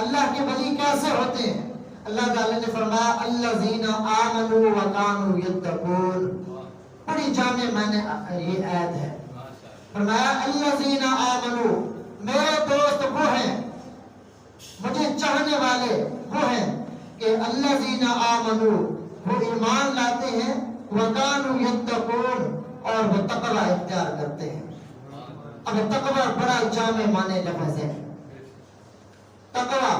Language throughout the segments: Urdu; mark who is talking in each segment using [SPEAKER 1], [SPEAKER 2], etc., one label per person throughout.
[SPEAKER 1] اللہ کے ولی کیسے ہوتے ہیں؟ اللہ تعالیٰ نے فرمایا الذین آمنوا وکانوا یتقون. بڑی جامع معنی یہ آیت ہے. فرمایا الذین آمنوا، میرے دوست وہ ہیں، مجھے چاہنے والے وہ ہیں کہ الذین آمنوا، وہ ایمان لاتے ہیں، وکانوا یتقون، اور وہ تقوی اختیار کرتے ہیں. اب تقوی بڑا جامع معنی لفظ ہے. تقوی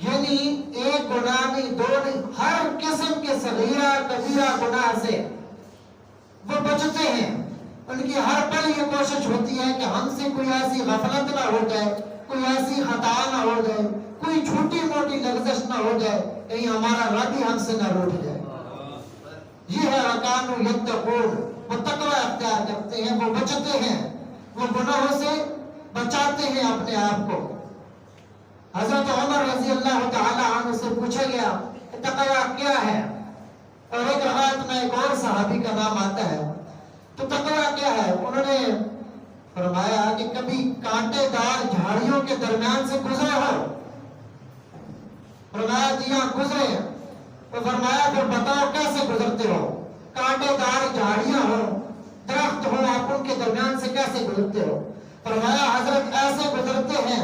[SPEAKER 1] یعنی ایک گناہ نہیں، دو نہیں، ہر قسم کے صغیرہ کبیرہ گناہ سے وہ بچتے ہیں. ان کی ہر پل یہ کوشش ہوتی ہے کہ ہم سے کوئی ایسی غفلت نہ ہو جائے، کوئی ایسی خطا نہ ہو جائے، کوئی چھوٹی موٹی لغزش نہ ہو جائے، کہیں ہمارا رب ہی ہم سے نہ روٹ جائے. یہ ہے وکانوا یتقون، وہ تقوی اختیار کرتے ہیں، وہ بچتے ہیں، وہ گناہوں سے بچاتے ہیں اپنے آپ کو. حضرت عمر رضی اللہ تعالی عنہ سے پوچھا گیا کہ تقوی کیا ہے، اور ایک روایت میں ایک اور صحابی کا نام آتا ہے. تو تقوی کیا ہے؟ انہوں نے فرمایا کہ کبھی کانٹے دار جھاڑیوں کے درمیان سے گزرے ہو. فرمایا جی ہاں گزرے. تو فرمایا پھر بتاؤ کیسے گزرتے ہو؟ کانٹے دار جھاڑیاں ہو، درخت ہو، آپ ان کے درمیان سے کیسے گزرتے ہو؟ فرمایا حضرت ایسے گزرتے ہیں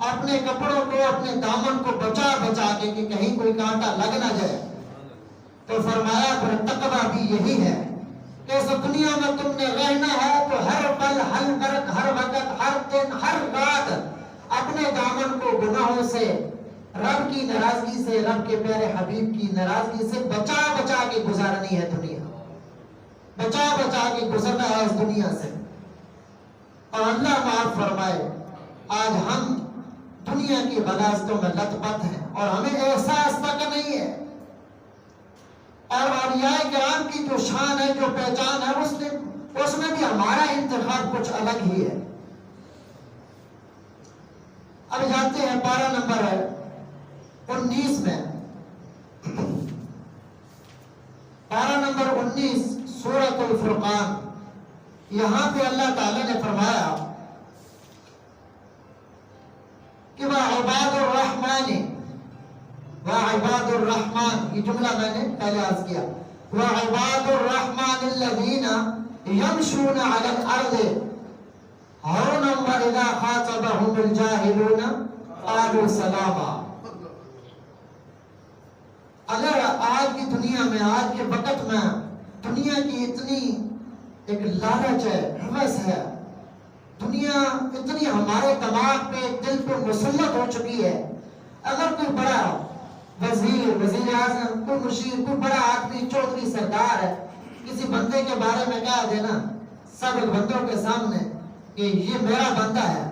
[SPEAKER 1] اپنے کپڑوں کو، اپنے دامن کو بچا بچا کے کہ کہیں کوئی کانٹا لگ نہ جائے. تو فرمایا پھر تقوی بھی یہی ہے کہ اس دنیا میں تم نے رہنا ہے تو ہر پل، ہر وقت، ہر دن، ہر رات اپنے دامن کو گناہوں سے، رب کی ناراضگی سے، رب کے پیارے حبیب کی ناراضگی سے بچا بچا کے گزارنی ہے. دنیا بچا بچا کے گزرنا ہے اس دنیا سے. اور اللہ معاف فرمائے، آج ہم دنیا کی غلاظتوں میں لت پت ہیں اور ہمیں احساس تک نہیں ہے. اور اولیاء کرام کی جو شان ہے، جو پہچان ہے، اس میں بھی ہمارا انتخاب کچھ الگ ہی ہے. اب جاتے ہیں پارہ نمبر 19 میں. پارہ نمبر 19 سورۃ الفرقان. یہاں پہ اللہ تعالی نے فرمایا کہ وَعِبَادُ الرَّحْمَنِ، وَعِبَادُ الرَّحْمَنِ، یہ جملہ میں نے پہلے عرض کیا. وَعِبَادُ الرَّحْمَنِ الَّذِينَ يَمْشُونَ عَلَى الْأَرْضِ هَوْنًا وَإِذَا خَاطَبَهُمُ الْجَاهِلُونَ قَالُوا سَلَامًا. اگر آج کی دنیا میں، آج کے وقت میں دنیا کی اتنی ایک لالچ ہے، ہوس ہے، دنیا اتنی ہمارے دماغ پہ، دل پہ مسلط ہو چکی ہے. اگر کوئی بڑا وزیر اعظم، کوئی مشیر، کوئی بڑا آدمی، چودھری، سردار ہے، کسی بندے کے بارے میں کہہ دینا سب بندوں کے سامنے کہ یہ میرا بندہ ہے،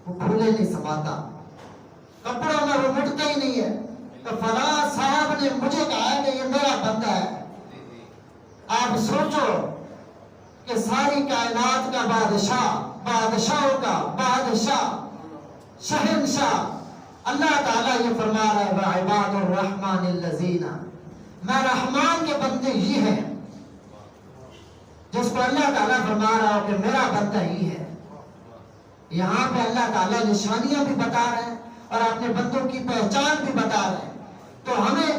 [SPEAKER 1] وہ بھولے نہیں سماتا، کپڑوں میں وہ مٹتا ہی نہیں ہے. تو فلاں صاحب نے مجھے کہا ہے کہ یہ میرا بندہ ہے. آپ سوچو کہ ساری کائنات کا بادشاہ، بادشاہوں کا بادشاہ، شہنشاہ اللہ تعالیٰ یہ فرما رہا ہے وَعِبَادُ الرَّحْمَنِ الَّذِينَ، میں رحمان کے بندے ہی ہیں. جس کو اللہ تعالیٰ فرما رہا ہو کہ میرا بندہ ہی ہے. یہاں پہ اللہ تعالیٰ نشانیاں بھی بتا رہے ہیں اور اپنے بندوں کی پہچان بھی بتا رہے ہیں. تو ہمیں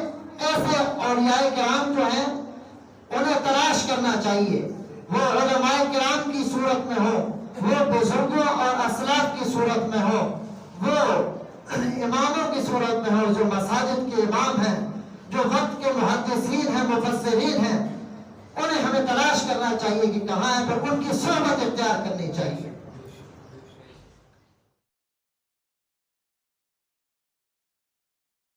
[SPEAKER 1] ایسے اولیاء کرام جو ہیں انہیں تلاش کرنا چاہیے. وہ علماء کرام کی صورت میں ہو، وہ بزرگوں اور اسلاف کی صورت میں ہو، وہ اماموں کی صورت میں ہو، جو مساجد کے امام ہیں، جو وقت کے محدثین ہیں، مفسرین ہیں. انہیں ہمیں تلاش کرنا چاہیے کہ کہاں ہے، پر ان کی صحبت اختیار کرنی چاہیے.